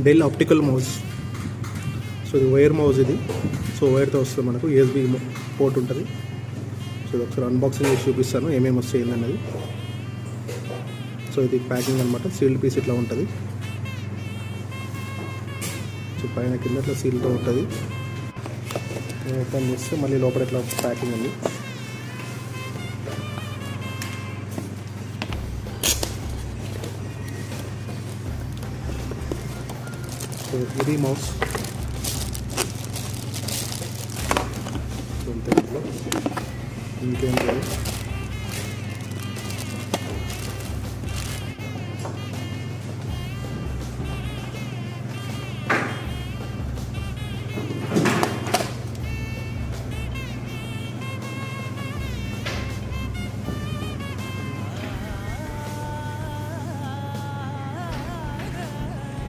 Del optical mouse. So ఇది wire mouse ఇది. So వైర్తో వస్తుంది మనకు, యూఎస్బి పోర్ట్ ఉంటుంది. సో ఇది ఒకసారి అన్బాక్సింగ్ చేసి చూపిస్తాను ఏమేమి వస్తాయి అన్నది. సో ఇది ప్యాకింగ్ అనమాట, సీల్డ్ పీస్ ఇట్లా ఉంటుంది. సో పైన కింద ఇట్లా సీల్తో ఉంటుంది. ఓపెన్ చేస్తే మళ్ళీ లోపల ఇట్లా ప్యాకింగ్ ఉంది. సో ఇది మౌస్. ఇంకేం లేదు.